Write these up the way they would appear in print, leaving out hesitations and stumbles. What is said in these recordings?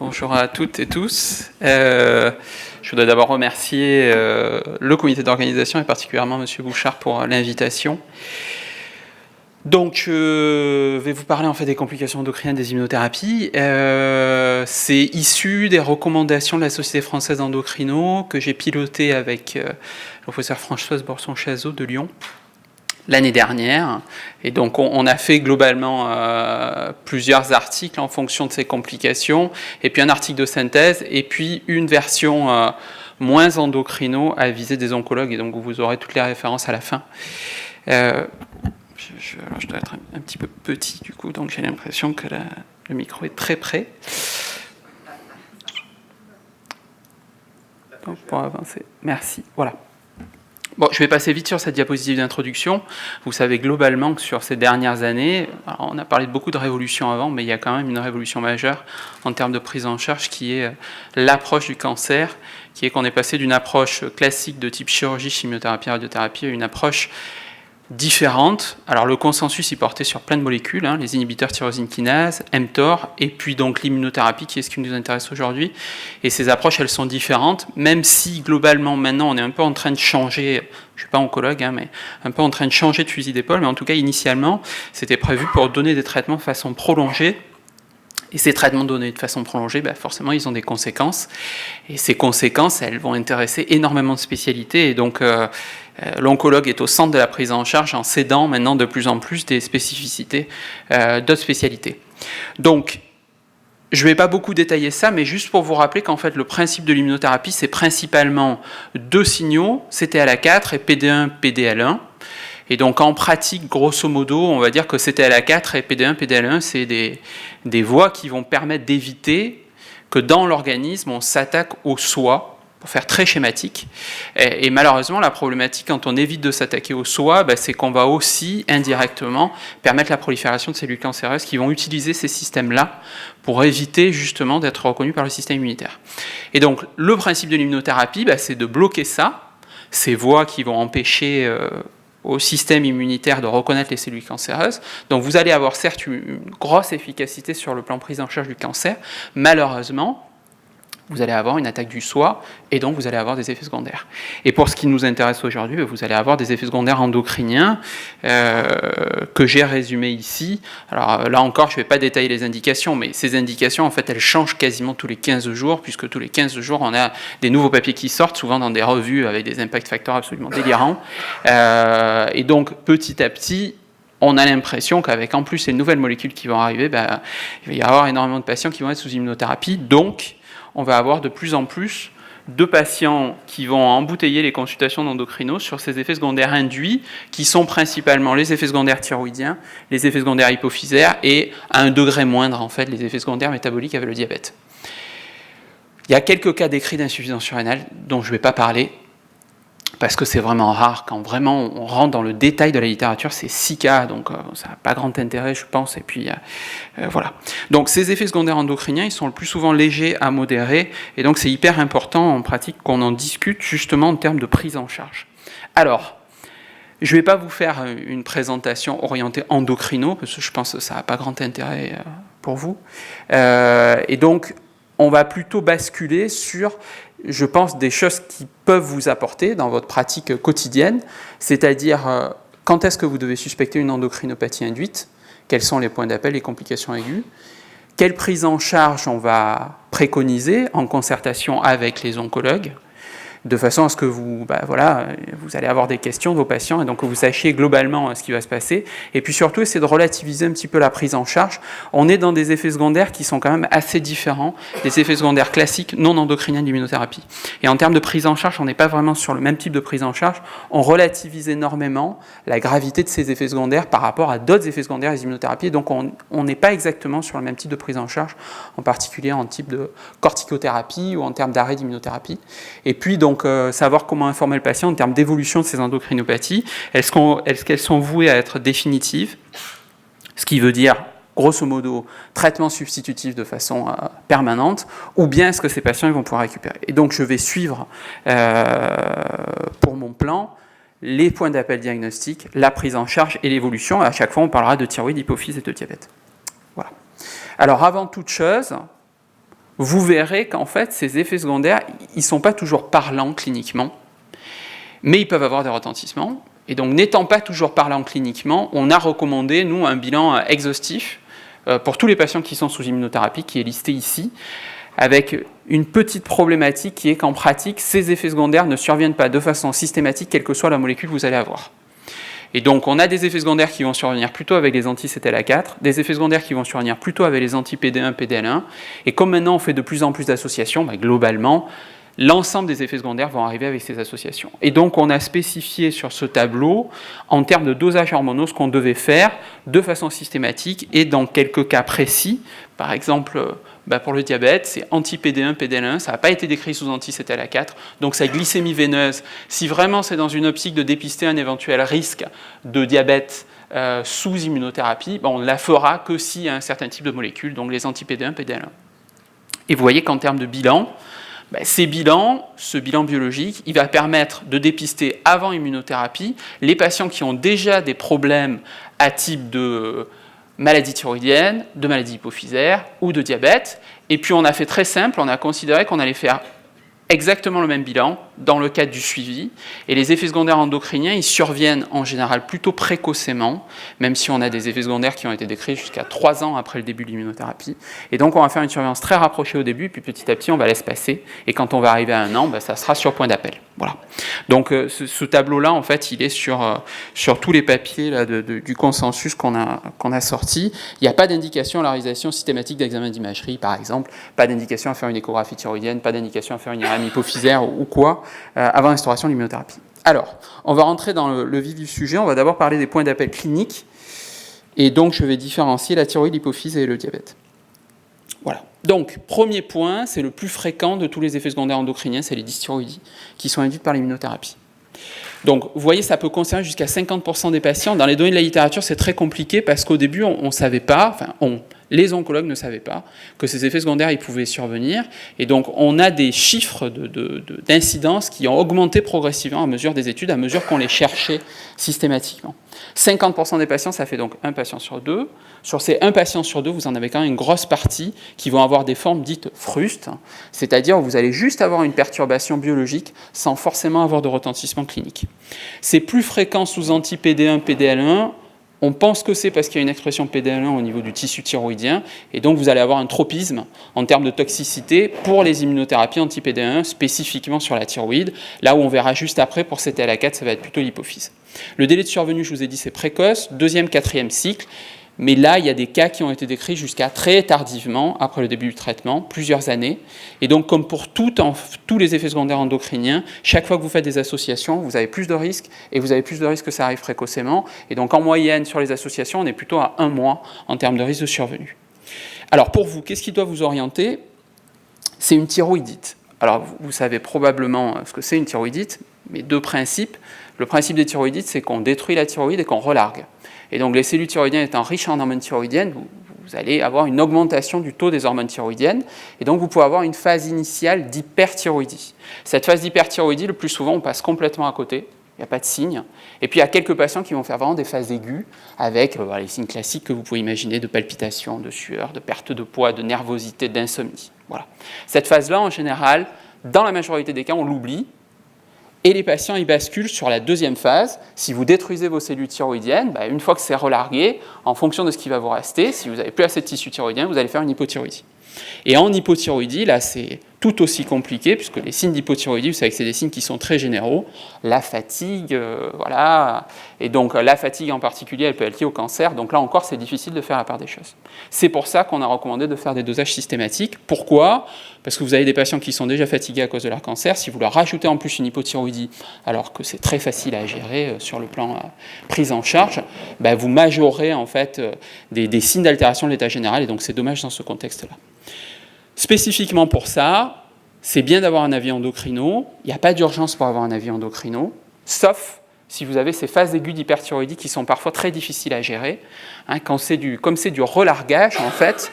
Bonjour à toutes et tous. Je voudrais d'abord remercier le comité d'organisation et particulièrement M. Bouchard pour l'invitation. Donc, je vais vous parler en fait des complications endocriniennes des immunothérapies. C'est issu des recommandations de la Société française d'endocrino que j'ai piloté avec le professeur Françoise Borson-Chazot de Lyon l'année dernière. Et donc, on a fait globalement plusieurs articles en fonction de ces complications, et puis un article de synthèse, et puis une version moins endocrino à viser des oncologues, et donc vous aurez toutes les références à la fin. Alors je dois être un petit peu petit, du coup, donc j'ai l'impression que le micro est très près. Donc, pour avancer. Merci. Voilà. Bon, je vais passer vite sur cette diapositive d'introduction. Vous savez globalement que sur ces dernières années, alors on a parlé de beaucoup de révolutions avant, mais il y a quand même une révolution majeure en termes de prise en charge qui est l'approche du cancer, qui est qu'on est passé d'une approche classique de type chirurgie, chimiothérapie, radiothérapie à une approche différentes. Alors le consensus y portait sur plein de molécules, les inhibiteurs tyrosine kinase, mTOR, et puis donc l'immunothérapie qui est ce qui nous intéresse aujourd'hui. Et ces approches, elles sont différentes, même si globalement maintenant on est un peu en train de changer, je ne suis pas oncologue, mais un peu en train de changer de fusil d'épaule, mais en tout cas initialement c'était prévu pour donner des traitements de façon prolongée. Et ces traitements donnés de façon prolongée, forcément, ils ont des conséquences. Et ces conséquences, elles vont intéresser énormément de spécialités. Et donc, l'oncologue est au centre de la prise en charge en cédant maintenant de plus en plus des spécificités d'autres spécialités. Donc, je ne vais pas beaucoup détailler ça, mais juste pour vous rappeler qu'en fait, le principe de l'immunothérapie, c'est principalement deux signaux, CTLA4 et PD1, PDL1. Et donc en pratique, grosso modo, on va dire que CTLA4 et PD1, PDL1, c'est des voies qui vont permettre d'éviter que dans l'organisme, on s'attaque au soi, pour faire très schématique. Et malheureusement, la problématique, quand on évite de s'attaquer au soi, c'est qu'on va aussi, indirectement, permettre la prolifération de cellules cancéreuses qui vont utiliser ces systèmes-là pour éviter justement d'être reconnus par le système immunitaire. Et donc, le principe de l'immunothérapie, c'est de bloquer ça, ces voies qui vont empêcher au système immunitaire de reconnaître les cellules cancéreuses. Donc vous allez avoir certes une grosse efficacité sur le plan prise en charge du cancer. Malheureusement, vous allez avoir une attaque du soi et donc vous allez avoir des effets secondaires. Et pour ce qui nous intéresse aujourd'hui, vous allez avoir des effets secondaires endocriniens que j'ai résumés ici. Alors là encore, je ne vais pas détailler les indications, mais ces indications, en fait, elles changent quasiment tous les 15 jours, puisque tous les 15 jours, on a des nouveaux papiers qui sortent, souvent dans des revues avec des impact factors absolument délirants. Et donc, petit à petit, on a l'impression qu'avec en plus ces nouvelles molécules qui vont arriver, il va y avoir énormément de patients qui vont être sous immunothérapie. Donc, on va avoir de plus en plus de patients qui vont embouteiller les consultations d'endocrino sur ces effets secondaires induits, qui sont principalement les effets secondaires thyroïdiens, les effets secondaires hypophysaires et, à un degré moindre, en fait, les effets secondaires métaboliques avec le diabète. Il y a quelques cas décrits d'insuffisance surrénale dont je ne vais pas parler, parce que c'est vraiment rare. Quand vraiment on rentre dans le détail de la littérature, c'est 6 cas, donc ça n'a pas grand intérêt, je pense, et puis voilà. Donc ces effets secondaires endocriniens, ils sont le plus souvent légers à modérés, et donc c'est hyper important en pratique qu'on en discute justement en termes de prise en charge. Alors, je ne vais pas vous faire une présentation orientée endocrino, parce que je pense que ça n'a pas grand intérêt pour vous, et donc on va plutôt basculer sur, je pense, des choses qui peuvent vous apporter dans votre pratique quotidienne, c'est-à-dire quand est-ce que vous devez suspecter une endocrinopathie induite, quels sont les points d'appel, les complications aiguës, quelle prise en charge on va préconiser en concertation avec les oncologues, de façon à ce que vous allez avoir des questions de vos patients et donc que vous sachiez globalement ce qui va se passer. Et puis surtout, essayer de relativiser un petit peu la prise en charge. On est dans des effets secondaires qui sont quand même assez différents des effets secondaires classiques non endocriniens de l'immunothérapie. Et en termes de prise en charge, on n'est pas vraiment sur le même type de prise en charge. On relativise énormément la gravité de ces effets secondaires par rapport à d'autres effets secondaires des immunothérapies. Donc on n'est pas exactement sur le même type de prise en charge, en particulier en type de corticothérapie ou en termes d'arrêt d'immunothérapie. Et puis donc savoir comment informer le patient en termes d'évolution de ces endocrinopathies. Est-ce qu'elles sont vouées à être définitives? Ce qui veut dire, grosso modo, traitement substitutif de façon permanente, ou bien est-ce que ces patients ils vont pouvoir récupérer? Et donc je vais suivre pour mon plan les points d'appel diagnostiques, la prise en charge et l'évolution. À chaque fois, on parlera de thyroïde, hypophyse et de diabète. Voilà. Alors avant toute chose, vous verrez qu'en fait, ces effets secondaires, ils ne sont pas toujours parlants cliniquement, mais ils peuvent avoir des retentissements. Et donc, n'étant pas toujours parlants cliniquement, on a recommandé, nous, un bilan exhaustif pour tous les patients qui sont sous immunothérapie, qui est listé ici, avec une petite problématique qui est qu'en pratique, ces effets secondaires ne surviennent pas de façon systématique, quelle que soit la molécule que vous allez avoir. Et donc, on a des effets secondaires qui vont survenir plutôt avec les anti-CTLA4, des effets secondaires qui vont survenir plutôt avec les anti-PD1, PDL1. Et comme maintenant, on fait de plus en plus d'associations, globalement, l'ensemble des effets secondaires vont arriver avec ces associations. Et donc, on a spécifié sur ce tableau, en termes de dosage hormonaux, ce qu'on devait faire de façon systématique et dans quelques cas précis. Par exemple, pour le diabète, c'est anti-PD1, PDL1, ça n'a pas été décrit sous anti-CTLA4, donc sa glycémie veineuse, si vraiment c'est dans une optique de dépister un éventuel risque de diabète sous immunothérapie, on ne la fera que s'il y a un certain type de molécules, donc les anti-PD1, PDL1. Et vous voyez qu'en termes de bilan, ce bilan biologique, il va permettre de dépister avant immunothérapie les patients qui ont déjà des problèmes à type de maladie thyroïdienne, de maladie hypophysaire ou de diabète. Et puis on a fait très simple, on a considéré qu'on allait faire exactement le même bilan dans le cadre du suivi. Et les effets secondaires endocriniens, ils surviennent en général plutôt précocement, même si on a des effets secondaires qui ont été décrits jusqu'à 3 ans après le début de l'immunothérapie. Et donc on va faire une surveillance très rapprochée au début, puis petit à petit on va laisser passer. Et quand on va arriver à 1 an, ça sera sur point d'appel. Voilà. Donc ce tableau-là, en fait, il est sur tous les papiers là, du consensus qu'on a sorti. Il n'y a pas d'indication à la réalisation systématique d'examen d'imagerie, par exemple, pas d'indication à faire une échographie thyroïdienne, pas d'indication à faire une IRM hypophysaire ou quoi, avant l'instauration de l'immunothérapie. Alors, on va rentrer dans le vif du sujet. On va d'abord parler des points d'appel cliniques. Et donc, je vais différencier la thyroïde, l'hypophyse et le diabète. Voilà. Donc, premier point, c'est le plus fréquent de tous les effets secondaires endocriniens, c'est les dysthyroïdies, qui sont induites par l'immunothérapie. Donc, vous voyez, ça peut concerner jusqu'à 50% des patients. Dans les données de la littérature, c'est très compliqué parce qu'au début, on ne savait pas, les oncologues ne savaient pas que ces effets secondaires ils pouvaient survenir. Et donc, on a des chiffres d'incidence qui ont augmenté progressivement à mesure des études, à mesure qu'on les cherchait systématiquement. 50% des patients, ça fait donc un patient sur 2. Sur ces 1 patient sur 2, vous en avez quand même une grosse partie qui vont avoir des formes dites frustes, c'est-à-dire vous allez juste avoir une perturbation biologique sans forcément avoir de retentissement clinique. C'est plus fréquent sous anti-PD1, PDL1. On pense que c'est parce qu'il y a une expression PDL1 au niveau du tissu thyroïdien, et donc vous allez avoir un tropisme en termes de toxicité pour les immunothérapies anti-PD1, spécifiquement sur la thyroïde, là où on verra juste après, pour CTLA4, ça va être plutôt l'hypophyse. Le délai de survenue, je vous ai dit, c'est précoce, 2e, 4e cycle, mais là, il y a des cas qui ont été décrits jusqu'à très tardivement, après le début du traitement, plusieurs années. Et donc, comme pour tous les effets secondaires endocriniens, chaque fois que vous faites des associations, vous avez plus de risques, et vous avez plus de risques que ça arrive précocement. Et donc, en moyenne, sur les associations, on est plutôt à 1 mois en termes de risque de survenue. Alors, pour vous, qu'est-ce qui doit vous orienter ? C'est une thyroïdite. Alors, vous savez probablement ce que c'est une thyroïdite, mais 2 principes. Le principe des thyroïdites, c'est qu'on détruit la thyroïde et qu'on relargue. Et donc, les cellules thyroïdiennes étant riches en hormones thyroïdiennes, vous allez avoir une augmentation du taux des hormones thyroïdiennes. Et donc, vous pouvez avoir une phase initiale d'hyperthyroïdie. Cette phase d'hyperthyroïdie, le plus souvent, on passe complètement à côté. Il n'y a pas de signe. Et puis, il y a quelques patients qui vont faire vraiment des phases aiguës avec les signes classiques que vous pouvez imaginer de palpitations, de sueur, de perte de poids, de nervosité, d'insomnie. Voilà. Cette phase-là, en général, dans la majorité des cas, on l'oublie. Et les patients, ils basculent sur la 2e phase. Si vous détruisez vos cellules thyroïdiennes, une fois que c'est relargué, en fonction de ce qui va vous rester, si vous n'avez plus assez de tissu thyroïdien, vous allez faire une hypothyroïdie. Et en hypothyroïdie, là, c'est tout aussi compliqué, puisque les signes d'hypothyroïdie, vous savez que c'est des signes qui sont très généraux. La fatigue, voilà. Et donc, la fatigue en particulier, elle peut être liée au cancer. Donc là encore, c'est difficile de faire la part des choses. C'est pour ça qu'on a recommandé de faire des dosages systématiques. Pourquoi ? Parce que vous avez des patients qui sont déjà fatigués à cause de leur cancer. Si vous leur rajoutez en plus une hypothyroïdie, alors que c'est très facile à gérer sur le plan prise en charge, vous majorez en fait des signes d'altération de l'état général. Et donc, c'est dommage dans ce contexte-là. Spécifiquement pour ça, c'est bien d'avoir un avis endocrino. Il n'y a pas d'urgence pour avoir un avis endocrino, sauf si vous avez ces phases aiguës d'hyperthyroïdie qui sont parfois très difficiles à gérer. Comme c'est du relargage, en fait,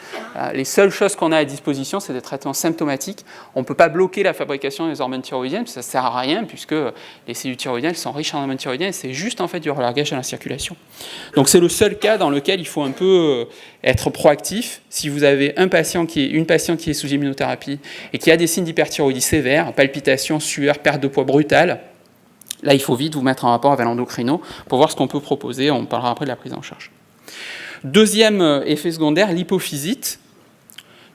les seules choses qu'on a à disposition, c'est des traitements symptomatiques. On ne peut pas bloquer la fabrication des hormones thyroïdiennes, ça ne sert à rien, puisque les cellules thyroïdiennes sont riches en hormones thyroïdiennes, c'est juste en fait du relargage dans la circulation. Donc c'est le seul cas dans lequel il faut un peu être proactif. Si vous avez une patiente qui est sous immunothérapie et qui a des signes d'hyperthyroïdie sévères, palpitations, sueur, perte de poids brutale, là, il faut vite vous mettre en rapport avec l'endocrino pour voir ce qu'on peut proposer. On parlera après de la prise en charge. Deuxième effet secondaire, l'hypophysite.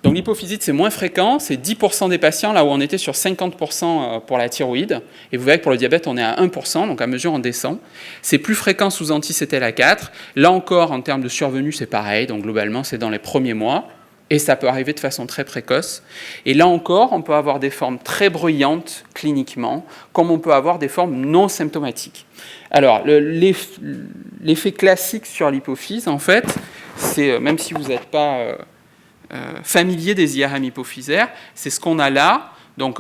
Donc l'hypophysite, c'est moins fréquent, c'est 10% des patients, là où on était sur 50% pour la thyroïde. Et vous voyez que pour le diabète, on est à 1%, donc à mesure on descend. C'est plus fréquent sous anti-CTLA4. Là encore, en termes de survenue, c'est pareil. Donc globalement, c'est dans les premiers mois. Et ça peut arriver de façon très précoce. Et là encore, on peut avoir des formes très bruyantes cliniquement, comme on peut avoir des formes non symptomatiques. Alors, l'effet classique sur l'hypophyse, en fait, c'est, même si vous n'êtes pas familier des IRM hypophysaires, c'est ce qu'on a là. Donc,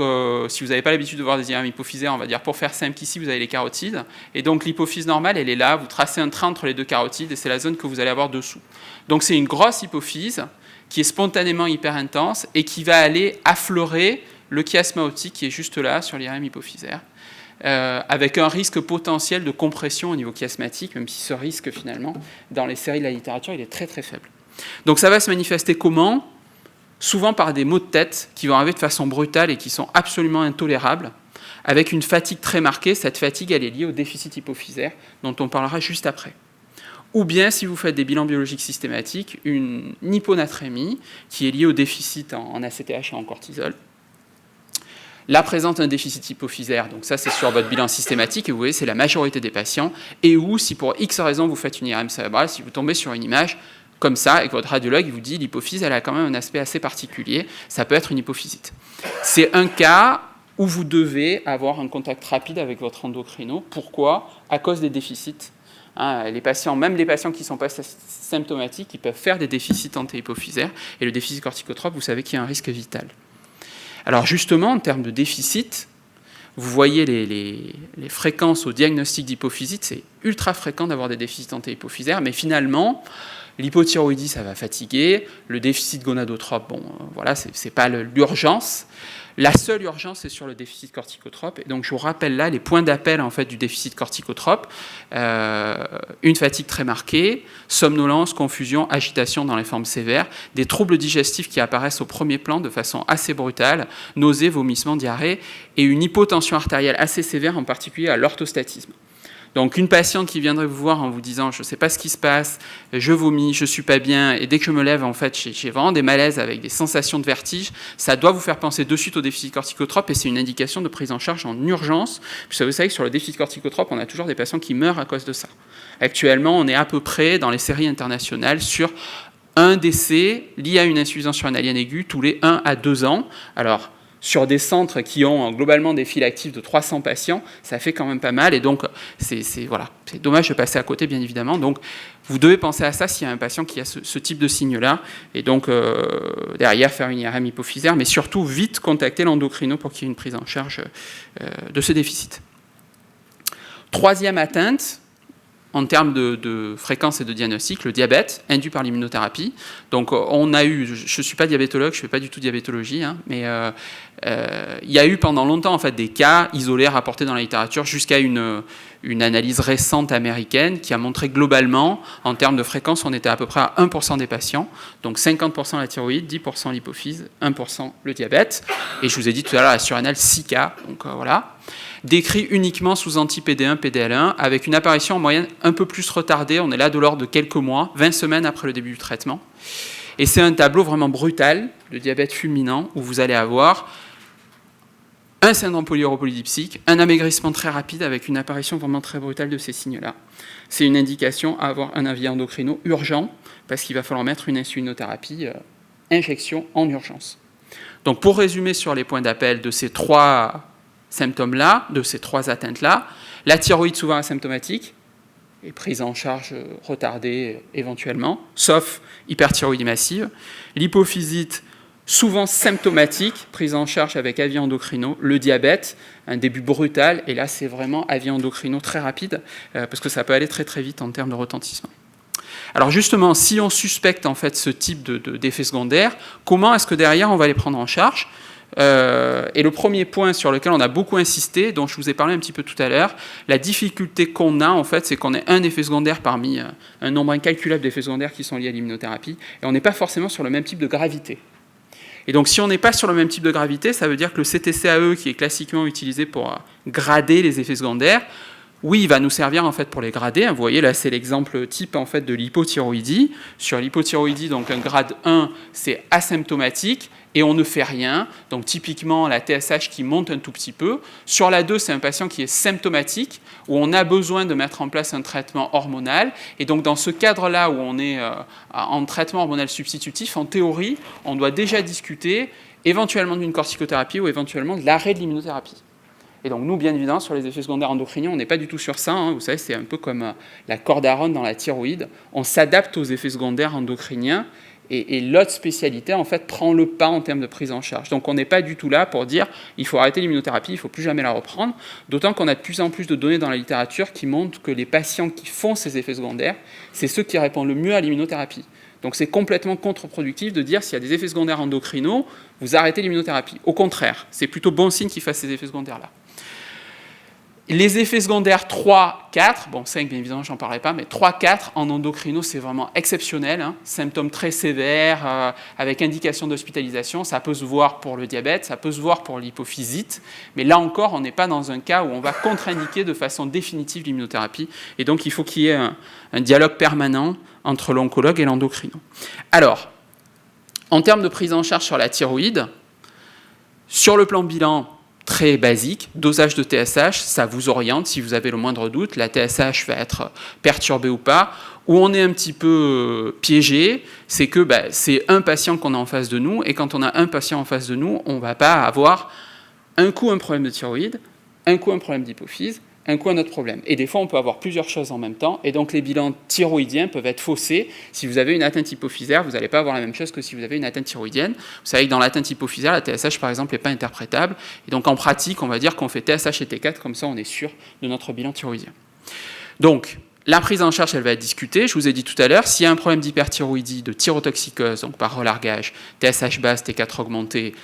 si vous n'avez pas l'habitude de voir des IRM hypophysaires, on va dire, pour faire simple, ici, vous avez les carotides. Et donc, l'hypophyse normale, elle est là. Vous tracez un trait entre les deux carotides, et c'est la zone que vous allez avoir dessous. Donc, c'est une grosse hypophyse qui est spontanément hyper intense et qui va aller affleurer le chiasme aortique qui est juste là sur l'IRM hypophysaire, avec un risque potentiel de compression au niveau chiasmatique, même si ce risque finalement, dans les séries de la littérature, il est très très faible. Donc ça va se manifester comment ? Souvent par des maux de tête qui vont arriver de façon brutale et qui sont absolument intolérables, avec une fatigue très marquée. Cette fatigue, elle est liée au déficit hypophysaire, dont on parlera juste après. Ou bien, si vous faites des bilans biologiques systématiques, une hyponatrémie qui est liée au déficit en ACTH et en cortisol. Là présente un déficit hypophysaire, donc ça c'est sur votre bilan systématique, et vous voyez c'est la majorité des patients, et où si pour X raison vous faites une IRM cérébrale, si vous tombez sur une image comme ça, et que votre radiologue vous dit l'hypophyse elle a quand même un aspect assez particulier, ça peut être une hypophysite. C'est un cas où vous devez avoir un contact rapide avec votre endocrino. Pourquoi ? À cause des déficits. Les patients, même les patients qui ne sont pas symptomatiques, ils peuvent faire des déficits antihypophysaires, et le déficit corticotrope, vous savez qu'il y a un risque vital. Alors justement, en termes de déficit, vous voyez les fréquences au diagnostic d'hypophysite, c'est ultra fréquent d'avoir des déficits antihypophysaires, mais finalement, l'hypothyroïdie, ça va fatiguer, le déficit gonadotrope, bon, voilà, c'est pas l'urgence. La seule urgence, c'est sur le déficit corticotrope. Et donc, je vous rappelle là les points d'appel en fait, du déficit corticotrope. Une fatigue très marquée, somnolence, confusion, agitation dans les formes sévères, des troubles digestifs qui apparaissent au premier plan de façon assez brutale, nausées, vomissements, diarrhée, et une hypotension artérielle assez sévère, en particulier à l'orthostatisme. Donc une patiente qui viendrait vous voir en vous disant « je ne sais pas ce qui se passe, je vomis, je ne suis pas bien, et dès que je me lève, en fait, j'ai vraiment des malaises avec des sensations de vertige », ça doit vous faire penser de suite au déficit corticotrope, et c'est une indication de prise en charge en urgence, puisque vous savez que sur le déficit corticotrope, on a toujours des patients qui meurent à cause de ça. Actuellement, on est à peu près, dans les séries internationales, sur un décès lié à une insuffisance surrénalienne aiguë tous les 1 à 2 ans. Alors, sur des centres qui ont globalement des files actives de 300 patients, ça fait quand même pas mal. Et donc, c'est dommage de passer à côté, bien évidemment. Donc, vous devez penser à ça s'il y a un patient qui a ce type de signe-là. Et donc, derrière, faire une IRM hypophysaire, mais surtout, vite contacter l'endocrino pour qu'il y ait une prise en charge de ce déficit. Troisième atteinte, en termes de fréquence et de diagnostic, le diabète induit par l'immunothérapie. Donc on a eu, je ne suis pas diabétologue, je ne fais pas du tout diabétologie, mais il y a eu pendant longtemps en fait, des cas isolés rapportés dans la littérature jusqu'à une analyse récente américaine qui a montré globalement, en termes de fréquence, on était à peu près à 1% des patients, donc 50% la thyroïde, 10% l'hypophyse, 1% le diabète, et je vous ai dit tout à l'heure la surrénale, 6 cas, donc voilà. Décrit uniquement sous anti-PD1, PDL1, avec une apparition en moyenne un peu plus retardée, on est là de l'ordre de quelques mois, 20 semaines après le début du traitement. Et c'est un tableau vraiment brutal, le diabète fulminant, où vous allez avoir un syndrome polyuropolydipsique, un amaigrissement très rapide avec une apparition vraiment très brutale de ces signes-là. C'est une indication à avoir un avis endocrino urgent, parce qu'il va falloir mettre une insulinothérapie, injection en urgence. Donc pour résumer sur les points d'appel de ces 3 symptômes-là, de ces 3 atteintes-là, la thyroïde souvent asymptomatique, et prise en charge retardée éventuellement, sauf hyperthyroïdie massive, l'hypophysite souvent symptomatique, prise en charge avec avis endocrino, le diabète, un début brutal, et là c'est vraiment avis endocrino très rapide, parce que ça peut aller très très vite en termes de retentissement. Alors justement, si on suspecte en fait ce type d'effets secondaires, comment est-ce que derrière on va les prendre en charge ? Et le premier point sur lequel on a beaucoup insisté, dont je vous ai parlé un petit peu tout à l'heure, la difficulté qu'on a en fait, c'est qu'on ait un effet secondaire parmi un nombre incalculable d'effets secondaires qui sont liés à l'immunothérapie, et on n'est pas forcément sur le même type de gravité. Et donc si on n'est pas sur le même type de gravité, ça veut dire que le CTCAE, qui est classiquement utilisé pour grader les effets secondaires, oui, il va nous servir en fait pour les grader. Vous voyez là, c'est l'exemple type en fait de l'hypothyroïdie. Sur l'hypothyroïdie, donc un grade 1, c'est asymptomatique et on ne fait rien. Donc typiquement la TSH qui monte un tout petit peu. Sur la 2, c'est un patient qui est symptomatique où on a besoin de mettre en place un traitement hormonal. Et donc dans ce cadre-là où on est en traitement hormonal substitutif, en théorie, on doit déjà discuter éventuellement d'une corticothérapie ou éventuellement de l'arrêt de l'immunothérapie. Et donc nous, bien évidemment, sur les effets secondaires endocriniens, on n'est pas du tout sur ça. Hein. Vous savez, c'est un peu comme la cordérone dans la thyroïde. On s'adapte aux effets secondaires endocriniens et l'autre spécialité, en fait, prend le pas en termes de prise en charge. Donc on n'est pas du tout là pour dire il faut arrêter l'immunothérapie, il ne faut plus jamais la reprendre. D'autant qu'on a de plus en plus de données dans la littérature qui montrent que les patients qui font ces effets secondaires, c'est ceux qui répondent le mieux à l'immunothérapie. Donc c'est complètement contre-productif de dire s'il y a des effets secondaires endocrinos, vous arrêtez l'immunothérapie. Au contraire, c'est plutôt bon signe qu'ils fassent ces effets secondaires-là. Les effets secondaires 3, 4, bon 5 bien évidemment j'en parlerai pas, mais 3, 4 en endocrino c'est vraiment exceptionnel, hein. Symptômes très sévères, avec indication d'hospitalisation, ça peut se voir pour le diabète, ça peut se voir pour l'hypophysite, mais là encore on n'est pas dans un cas où on va contre-indiquer de façon définitive l'immunothérapie, et donc il faut qu'il y ait un dialogue permanent entre l'oncologue et l'endocrino. Alors, en termes de prise en charge sur la thyroïde, sur le plan bilan, très basique, dosage de TSH, ça vous oriente si vous avez le moindre doute, la TSH va être perturbée ou pas. Où on est un petit peu piégé, c'est que c'est un patient qu'on a en face de nous, et quand on a un patient en face de nous, on ne va pas avoir un coup un problème de thyroïde, un coup un problème d'hypophyse, un coup un autre problème. Et des fois, on peut avoir plusieurs choses en même temps, et donc les bilans thyroïdiens peuvent être faussés. Si vous avez une atteinte hypophysaire, vous n'allez pas avoir la même chose que si vous avez une atteinte thyroïdienne. Vous savez que dans l'atteinte hypophysaire, la TSH, par exemple, n'est pas interprétable. Et donc, en pratique, on va dire qu'on fait TSH et T4, comme ça, on est sûr de notre bilan thyroïdien. Donc, la prise en charge, elle va être discutée. Je vous ai dit tout à l'heure, s'il y a un problème d'hyperthyroïdie, de thyrotoxicose, donc par relargage, TSH basse, T4 augmenté,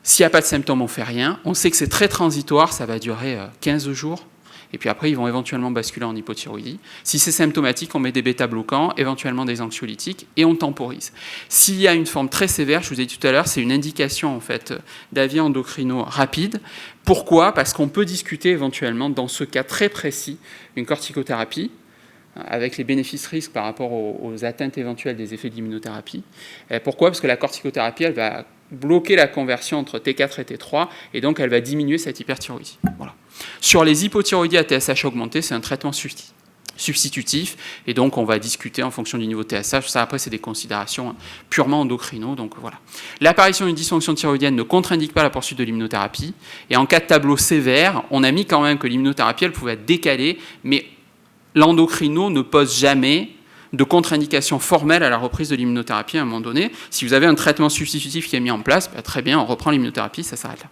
s'il n'y a pas de symptômes, on ne fait rien. On sait que c'est très transitoire, ça va durer 15 jours. Et puis après, ils vont éventuellement basculer en hypothyroïdie. Si c'est symptomatique, on met des bêta-bloquants, éventuellement des anxiolytiques, et on temporise. S'il y a une forme très sévère, je vous ai dit tout à l'heure, c'est une indication en fait d'avis endocrino rapide. Pourquoi ? Parce qu'on peut discuter éventuellement, dans ce cas très précis, une corticothérapie, avec les bénéfices-risques par rapport aux atteintes éventuelles des effets de l'immunothérapie. Pourquoi ? Parce que la corticothérapie, elle va bloquer la conversion entre T4 et T3, et donc elle va diminuer cette hyperthyroïdie. Voilà. Sur les hypothyroïdies à TSH augmenté, c'est un traitement substitutif, et donc on va discuter en fonction du niveau de TSH. Ça, après, c'est des considérations purement endocrino, donc voilà. L'apparition d'une dysfonction thyroïdienne ne contre-indique pas la poursuite de l'immunothérapie, et en cas de tableau sévère, on a mis quand même que l'immunothérapie, elle pouvait être décalée, mais l'endocrino ne pose jamais de contre-indication formelle à la reprise de l'immunothérapie à un moment donné. Si vous avez un traitement substitutif qui est mis en place, très bien, on reprend l'immunothérapie, ça s'arrête là.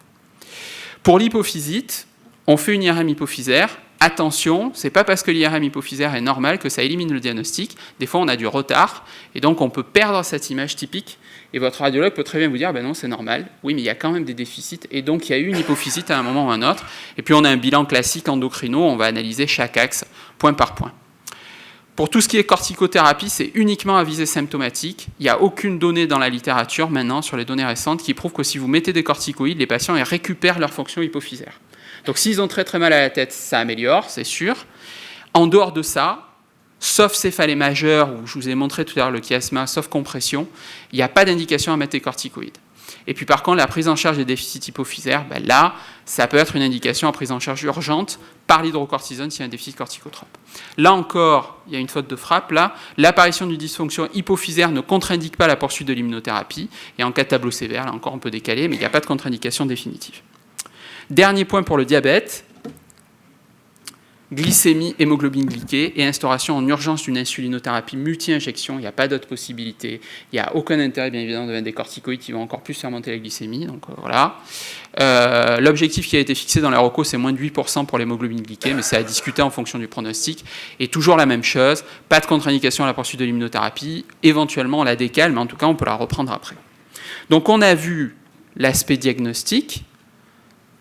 Pour l'hypophysite, on fait une IRM hypophysaire. Attention, c'est pas parce que l'IRM hypophysaire est normal que ça élimine le diagnostic. Des fois, on a du retard, et donc on peut perdre cette image typique, et votre radiologue peut très bien vous dire, non, c'est normal, oui, mais il y a quand même des déficits, et donc il y a eu une hypophysite à un moment ou à un autre, et puis on a un bilan classique endocrino, on va analyser chaque axe, point par point. Pour tout ce qui est corticothérapie, c'est uniquement à visée symptomatique. Il n'y a aucune donnée dans la littérature maintenant, sur les données récentes, qui prouve que si vous mettez des corticoïdes, les patients récupèrent leur fonction hypophysaire. Donc s'ils ont très très mal à la tête, ça améliore, c'est sûr. En dehors de ça, sauf céphalée majeure, où je vous ai montré tout à l'heure le chiasma, sauf compression, il n'y a pas d'indication à mettre des corticoïdes. Et puis par contre, la prise en charge des déficits hypophysaires, là, ça peut être une indication à prise en charge urgente par l'hydrocortisone s'il y a un déficit corticotrope. Là encore, il y a une faute de frappe. Là, l'apparition d'une dysfonction hypophysaire ne contre-indique pas la poursuite de l'immunothérapie. Et en cas de tableau sévère, là encore, on peut décaler, mais il n'y a pas de contre-indication définitive. Dernier point pour le diabète. glycémie, hémoglobine glyquée et instauration en urgence d'une insulinothérapie multi-injection. Il n'y a pas d'autre possibilité. Il n'y a aucun intérêt, bien évidemment, de mettre des corticoïdes qui vont encore plus faire monter la glycémie. Donc voilà. L'objectif qui a été fixé dans les recos, c'est moins de 8% pour l'hémoglobine glyquée, mais c'est à discuter en fonction du pronostic. Et toujours la même chose, pas de contre-indication à la poursuite de l'immunothérapie. Éventuellement, on la décale, mais en tout cas, on peut la reprendre après. Donc on a vu l'aspect diagnostique,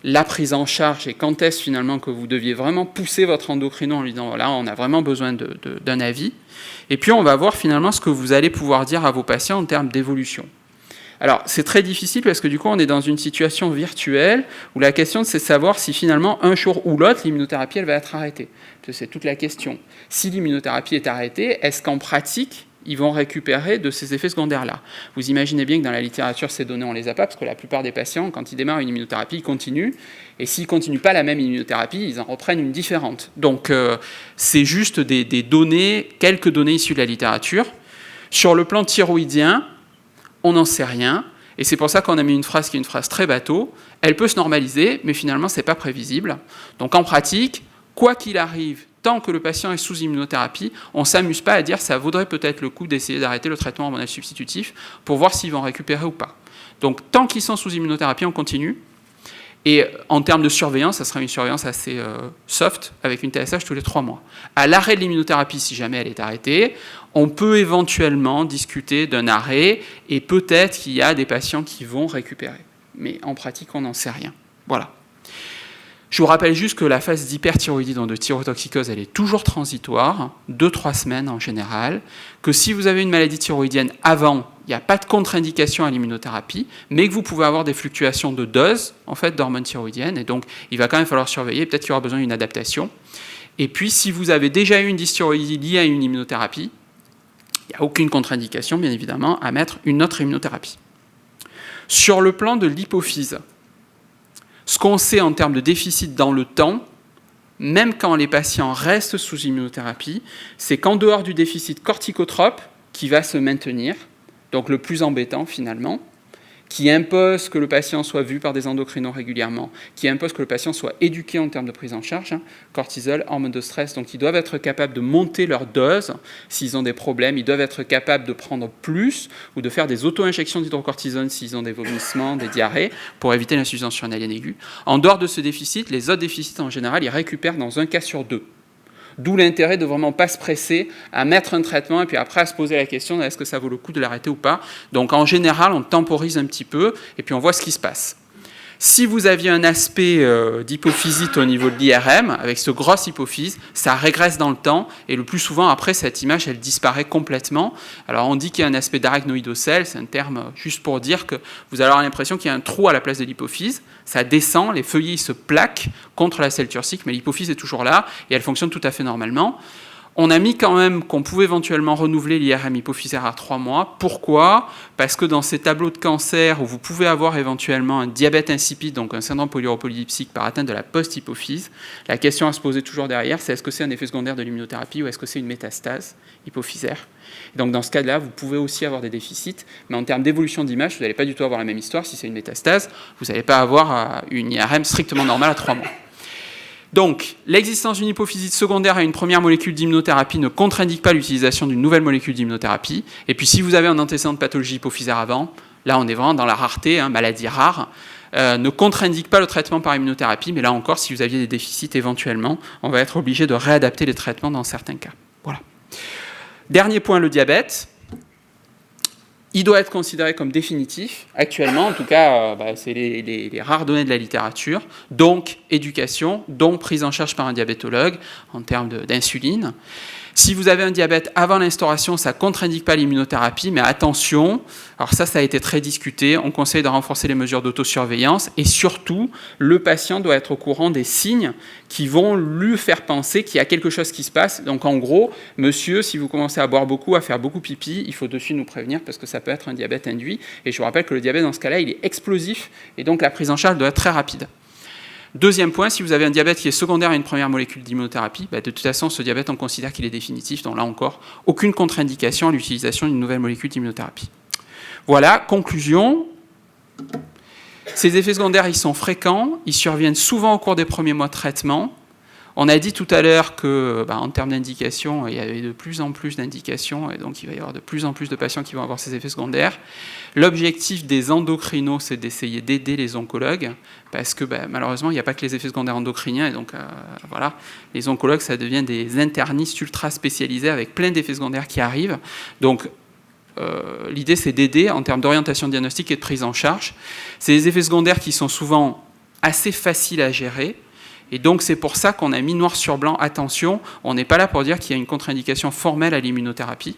la prise en charge et quand est-ce finalement que vous deviez vraiment pousser votre endocrino en lui disant voilà, on a vraiment besoin d'un avis. Et puis on va voir finalement ce que vous allez pouvoir dire à vos patients en termes d'évolution. Alors c'est très difficile parce que du coup on est dans une situation virtuelle où la question c'est de savoir si finalement un jour ou l'autre l'immunothérapie elle va être arrêtée. C'est toute la question. Si l'immunothérapie est arrêtée, est-ce qu'en pratique ils vont récupérer de ces effets secondaires-là. Vous imaginez bien que dans la littérature, ces données, on ne les a pas, parce que la plupart des patients, quand ils démarrent une immunothérapie, ils continuent, et s'ils ne continuent pas la même immunothérapie, ils en reprennent une différente. Donc, c'est juste des données, quelques données issues de la littérature. Sur le plan thyroïdien, on n'en sait rien, et c'est pour ça qu'on a mis une phrase qui est une phrase très bateau. Elle peut se normaliser, mais finalement, ce n'est pas prévisible. Donc, en pratique, quoi qu'il arrive, tant que le patient est sous immunothérapie, on ne s'amuse pas à dire ça vaudrait peut-être le coup d'essayer d'arrêter le traitement hormonal substitutif pour voir s'ils vont récupérer ou pas. Donc tant qu'ils sont sous immunothérapie, on continue. Et en termes de surveillance, ça sera une surveillance assez soft, avec une TSH tous les 3 mois. À l'arrêt de l'immunothérapie, si jamais elle est arrêtée, on peut éventuellement discuter d'un arrêt, et peut-être qu'il y a des patients qui vont récupérer. Mais en pratique, on n'en sait rien. Voilà. Je vous rappelle juste que la phase d'hyperthyroïdie, donc de thyrotoxicose, elle est toujours transitoire, 2-3 semaines en général, que si vous avez une maladie thyroïdienne avant, il n'y a pas de contre-indication à l'immunothérapie, mais que vous pouvez avoir des fluctuations de dose en fait, d'hormones thyroïdiennes, et donc il va quand même falloir surveiller, peut-être qu'il y aura besoin d'une adaptation. Et puis si vous avez déjà eu une dysthyroïdie liée à une immunothérapie, il n'y a aucune contre-indication, bien évidemment, à mettre une autre immunothérapie. Sur le plan de l'hypophyse, ce qu'on sait en termes de déficit dans le temps, même quand les patients restent sous immunothérapie, c'est qu'en dehors du déficit corticotrope, qui va se maintenir, donc le plus embêtant finalement, qui impose que le patient soit vu par des endocrinos régulièrement, qui impose que le patient soit éduqué en termes de prise en charge, cortisol, hormone de stress, donc ils doivent être capables de monter leur dose s'ils ont des problèmes, ils doivent être capables de prendre plus ou de faire des auto-injections d'hydrocortisone s'ils ont des vomissements, des diarrhées, pour éviter l'insuffisance surrénalienne aiguë. En dehors de ce déficit, les autres déficits en général, ils récupèrent dans un cas sur 2. D'où l'intérêt de vraiment pas se presser à mettre un traitement et puis après à se poser la question est-ce que ça vaut le coup de l'arrêter ou pas. Donc en général, on temporise un petit peu et puis on voit ce qui se passe. Si vous aviez un aspect d'hypophysite au niveau de l'IRM, avec ce gros hypophyse, ça régresse dans le temps et le plus souvent après cette image elle disparaît complètement. Alors on dit qu'il y a un aspect d'arachnoïdocèle, c'est un terme juste pour dire que vous allez avoir l'impression qu'il y a un trou à la place de l'hypophyse, ça descend, les feuillets se plaquent contre la selle turcique, mais l'hypophyse est toujours là et elle fonctionne tout à fait normalement. On a mis quand même qu'on pouvait éventuellement renouveler l'IRM hypophysaire à 3 mois. Pourquoi ? Parce que dans ces tableaux de cancer où vous pouvez avoir éventuellement un diabète insipide, donc un syndrome polyuropolydipsique par atteinte de la post-hypophyse, la question à se poser toujours derrière, c'est est-ce que c'est un effet secondaire de l'immunothérapie ou est-ce que c'est une métastase hypophysaire ? Et donc dans ce cas-là, vous pouvez aussi avoir des déficits, mais en termes d'évolution d'image, vous n'allez pas du tout avoir la même histoire. Si c'est une métastase, vous n'allez pas avoir une IRM strictement normale à 3 mois. Donc, l'existence d'une hypophysite secondaire à une première molécule d'immunothérapie ne contre-indique pas l'utilisation d'une nouvelle molécule d'immunothérapie. Et puis, si vous avez un antécédent de pathologie hypophysaire avant, là, on est vraiment dans la rareté, maladie rare, ne contre-indique pas le traitement par immunothérapie. Mais là encore, si vous aviez des déficits éventuellement, on va être obligé de réadapter les traitements dans certains cas. Voilà. Dernier point, le diabète. Il doit être considéré comme définitif, actuellement, en tout cas, c'est les rares données de la littérature, donc éducation, donc prise en charge par un diabétologue en termes d'insuline. Si vous avez un diabète avant l'instauration, ça ne contre-indique pas l'immunothérapie, mais attention, alors ça a été très discuté, on conseille de renforcer les mesures d'autosurveillance et surtout, le patient doit être au courant des signes qui vont lui faire penser qu'il y a quelque chose qui se passe. Donc en gros, monsieur, si vous commencez à boire beaucoup, à faire beaucoup pipi, il faut de suite nous prévenir parce que ça peut être un diabète induit. Et je vous rappelle que le diabète dans ce cas-là, il est explosif et donc la prise en charge doit être très rapide. Deuxième point, si vous avez un diabète qui est secondaire à une première molécule d'immunothérapie, de toute façon, ce diabète, on considère qu'il est définitif. Donc là encore, aucune contre-indication à l'utilisation d'une nouvelle molécule d'immunothérapie. Voilà, conclusion. Ces effets secondaires, ils sont fréquents, ils surviennent souvent au cours des premiers mois de traitement. On a dit tout à l'heure que, en termes d'indications, il y avait de plus en plus d'indications, et donc il va y avoir de plus en plus de patients qui vont avoir ces effets secondaires. L'objectif des endocrinos, c'est d'essayer d'aider les oncologues, parce que malheureusement, il n'y a pas que les effets secondaires endocriniens, et donc voilà, les oncologues, ça devient des internistes ultra spécialisés avec plein d'effets secondaires qui arrivent. Donc, l'idée, c'est d'aider en termes d'orientation diagnostique et de prise en charge. C'est des effets secondaires qui sont souvent assez faciles à gérer. Et donc, c'est pour ça qu'on a mis noir sur blanc, attention, on n'est pas là pour dire qu'il y a une contre-indication formelle à l'immunothérapie.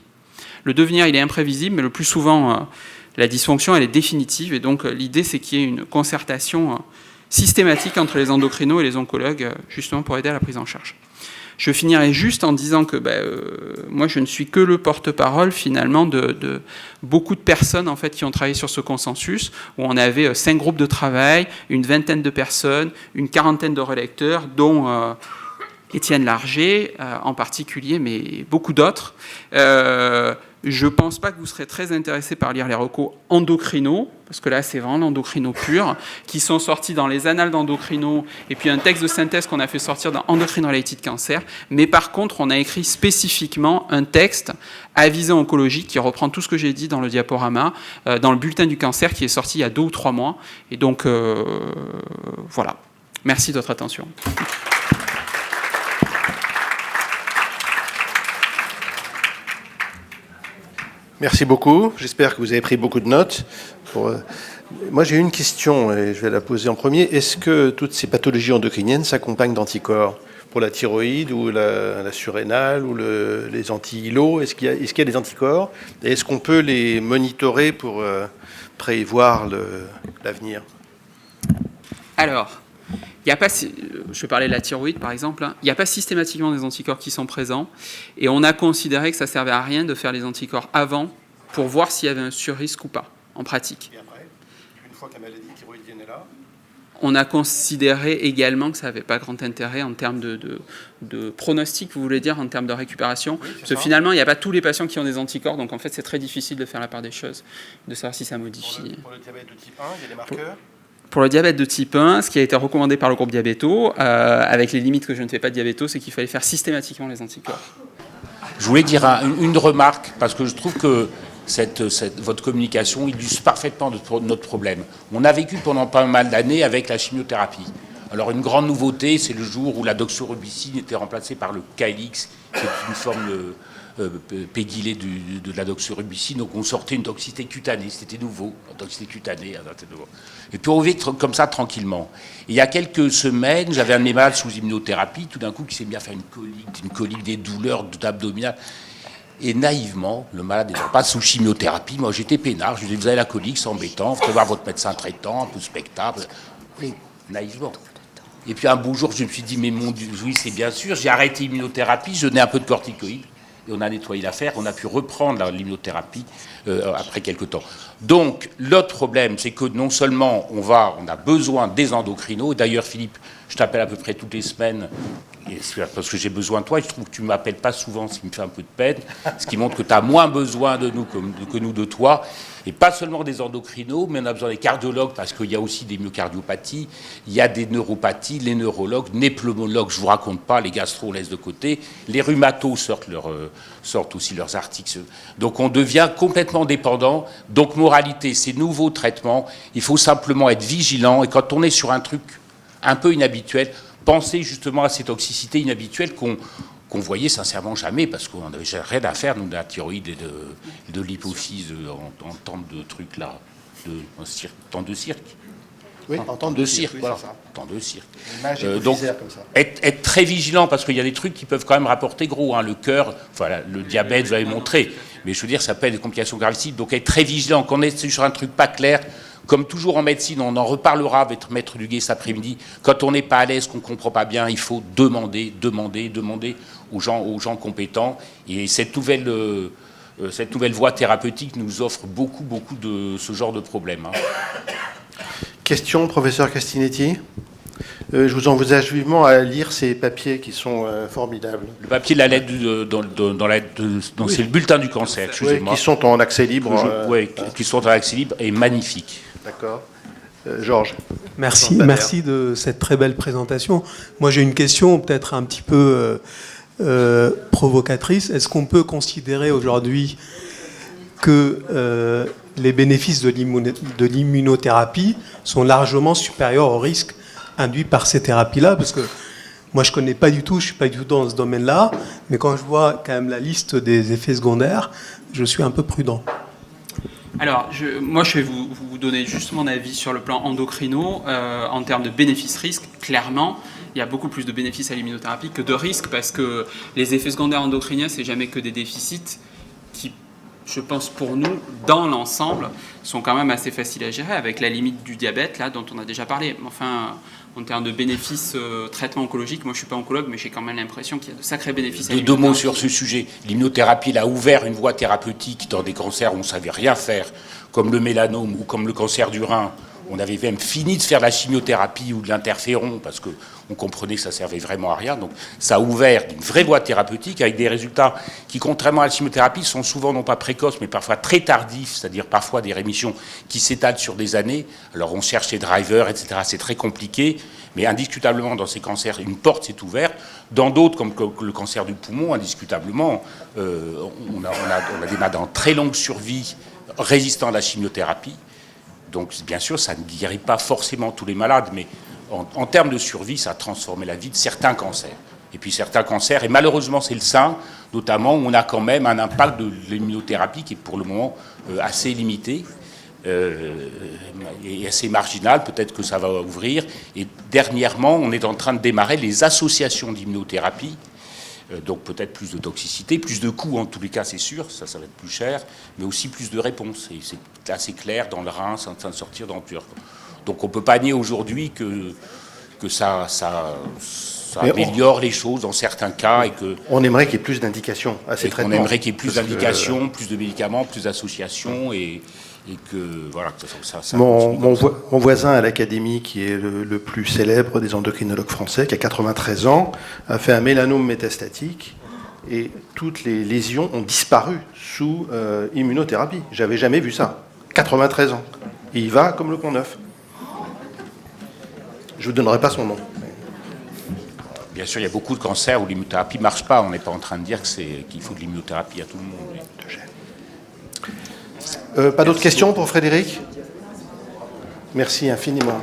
Le devenir, il est imprévisible, mais le plus souvent, la dysfonction, elle est définitive. Et donc, l'idée, c'est qu'il y ait une concertation systématique entre les endocrinos et les oncologues, justement pour aider à la prise en charge. Je finirai juste en disant que moi, je ne suis que le porte-parole, finalement, de beaucoup de personnes en fait, qui ont travaillé sur ce consensus, où on avait 5 groupes de travail, une vingtaine de personnes, une quarantaine de relecteurs, dont Étienne Larger en particulier, mais beaucoup d'autres. Je ne pense pas que vous serez très intéressé par lire les recos endocrinos, parce que là, c'est vraiment l'endocrino pur, qui sont sortis dans les annales d'endocrino, et puis un texte de synthèse qu'on a fait sortir dans Endocrine-Related Cancer. Mais par contre, on a écrit spécifiquement un texte à visée oncologique qui reprend tout ce que j'ai dit dans le diaporama, dans le bulletin du cancer qui est sorti il y a 2 ou 3 mois. Et donc, voilà. Merci de votre attention. Merci beaucoup. J'espère que vous avez pris beaucoup de notes. Moi, j'ai une question et je vais la poser en premier. Est-ce que toutes ces pathologies endocriniennes s'accompagnent d'anticorps pour la thyroïde ou la surrénale ou les anti-ILO? Est-ce qu'il y a des anticorps? Et est-ce qu'on peut les monitorer pour prévoir l'avenir? Alors, il y a pas, je parlais de la thyroïde par exemple, il n'y a pas systématiquement des anticorps qui sont présents, et on a considéré que ça ne servait à rien de faire les anticorps avant pour voir s'il y avait un surrisque ou pas, en pratique. Et après, une fois que la maladie thyroïdienne est là, on a considéré également que ça n'avait pas grand intérêt en termes de pronostic, vous voulez dire, en termes de récupération, oui, parce que finalement, il n'y a pas tous les patients qui ont des anticorps, donc en fait, c'est très difficile de faire la part des choses, de savoir si ça modifie. Pour le diabète de type 1, il y a des marqueurs? Pour le diabète de type 1, ce qui a été recommandé par le groupe Diabéto, avec les limites que je ne fais pas de Diabéto, c'est qu'il fallait faire systématiquement les anticorps. Je voulais dire une remarque, parce que je trouve que votre communication illustre parfaitement notre problème. On a vécu pendant pas mal d'années avec la chimiothérapie. Alors une grande nouveauté, c'est le jour où la doxorubicine était remplacée par le Calyx, qui est une forme pégylée de la doxorubicine, donc on sortait une toxicité cutanée, c'était nouveau, une toxicité cutanée, c'était nouveau. Et puis on vivait comme ça tranquillement. Et il y a quelques semaines, j'avais un de mes malades sous immunothérapie, tout d'un coup qui s'est mis à faire une colique, des douleurs abdominales. Et naïvement, le malade n'étant pas sous chimiothérapie, moi j'étais peinard, je lui disais vous avez la colique, c'est embêtant, vous pouvez voir votre médecin traitant, un peu spectacle. Oui, naïvement. Et puis un beau jour, je me suis dit mais mon Dieu, oui c'est bien sûr, j'ai arrêté l'immunothérapie, je donnais un peu de corticoïdes. Et on a nettoyé l'affaire, on a pu reprendre l'immunothérapie après quelques temps. Donc, l'autre problème, c'est que non seulement on a besoin des endocrinos, et d'ailleurs, Philippe, je t'appelle à peu près toutes les semaines, parce que j'ai besoin de toi, et je trouve que tu ne m'appelles pas souvent, ce qui me fait un peu de peine, ce qui montre que tu as moins besoin de nous que nous de toi. Et pas seulement des endocrinos, mais on a besoin des cardiologues, parce qu'il y a aussi des myocardiopathies, il y a des neuropathies, les neurologues, les pneumologues, je ne vous raconte pas, les gastro, on laisse de côté, les rhumatos sortent aussi leurs articles. Donc on devient complètement dépendant. Donc moralité, ces nouveaux traitements, il faut simplement être vigilant, et quand on est sur un truc un peu inhabituel, pensez justement à ces toxicités inhabituelles qu'on voyait sincèrement jamais, parce qu'on n'avait rien à faire, nous, de la thyroïde et de l'hypophyse en temps de trucs là, temps de cirque. Oui, en temps de cirque, oui, voilà. Temps de cirque. Donc, comme ça. Être très vigilant, parce qu'il y a des trucs qui peuvent quand même rapporter gros. Hein, le cœur, voilà, le diabète, vous avez montré. Mais je veux dire, ça peut être des complications gravissimes. Donc être très vigilant. Quand on est sur un truc pas clair, comme toujours en médecine, on en reparlera avec Maître Duguay cet après-midi. Quand on n'est pas à l'aise, qu'on ne comprend pas bien, il faut demander aux gens compétents. Et cette nouvelle voie thérapeutique nous offre beaucoup de ce genre de problèmes. Hein. Question, professeur Castinetti. Je vous envisage vivement à lire ces papiers qui sont formidables. Le papier de la lettre oui. C'est le bulletin du cancer, excusez-moi. Oui, qui sont en accès libre. Oui, qui sont en accès libre et magnifique. D'accord. Georges. Merci de cette très belle présentation. Moi, j'ai une question peut-être un petit peu provocatrice. Est-ce qu'on peut considérer aujourd'hui que les bénéfices de l'immunothérapie sont largement supérieurs aux risques induits par ces thérapies-là? Parce que moi, je ne connais pas du tout, je ne suis pas du tout dans ce domaine-là, mais quand je vois quand même la liste des effets secondaires, je suis un peu prudent. Alors, moi, je vais vous donner juste mon avis sur le plan endocrino. En termes de bénéfices-risques, clairement, il y a beaucoup plus de bénéfices à l'immunothérapie que de risques, parce que les effets secondaires endocriniens, c'est jamais que des déficits qui, je pense pour nous, dans l'ensemble, sont quand même assez faciles à gérer, avec la limite du diabète, là, dont on a déjà parlé. Enfin, en termes de bénéfices traitement oncologique, moi je ne suis pas oncologue, mais j'ai quand même l'impression qu'il y a de sacrés bénéfices. Deux mots sur ce sujet. L'immunothérapie elle a ouvert une voie thérapeutique dans des cancers où on ne savait rien faire, comme le mélanome ou comme le cancer du rein. On avait même fini de faire la chimiothérapie ou de l'interféron parce qu'on comprenait que ça servait vraiment à rien. Donc ça a ouvert une vraie voie thérapeutique avec des résultats qui, contrairement à la chimiothérapie, sont souvent non pas précoces mais parfois très tardifs, c'est-à-dire parfois des rémissions qui s'étalent sur des années. Alors on cherche les drivers, etc. C'est très compliqué, mais indiscutablement dans ces cancers, une porte s'est ouverte. Dans d'autres, comme le cancer du poumon, indiscutablement, on a des malades en très longue survie résistants à la chimiothérapie. Donc, bien sûr, ça ne guérit pas forcément tous les malades, mais en termes de survie, ça a transformé la vie de certains cancers. Et puis certains cancers, et malheureusement c'est le sein, notamment, où on a quand même un impact de l'immunothérapie qui est pour le moment assez limité et assez marginal. Peut-être que ça va ouvrir. Et dernièrement, on est en train de démarrer les associations d'immunothérapie. Donc peut-être plus de toxicité, plus de coûts en tous les cas, c'est sûr, ça va être plus cher, mais aussi plus de réponses. Et c'est assez clair dans le rein, c'est en train de sortir dans plusieurs. Donc on ne peut pas nier aujourd'hui que ça améliore les choses dans certains cas. Et que, on aimerait qu'il y ait plus d'indications à ces traitements. On aimerait qu'il y ait plus d'indications, plus de médicaments, plus d'associations et que voilà, ça mon voisin à l'académie, qui est le plus célèbre des endocrinologues français, qui a 93 ans, a fait un mélanome métastatique et toutes les lésions ont disparu sous immunothérapie. J'avais jamais vu ça. 93 ans. Et il va comme le Pont Neuf. Je ne vous donnerai pas son nom. Bien sûr, il y a beaucoup de cancers où l'immunothérapie ne marche pas. On n'est pas en train de dire qu'il faut de l'immunothérapie à tout le monde. Mais... Pas d'autres questions pour Frédéric ? Merci infiniment.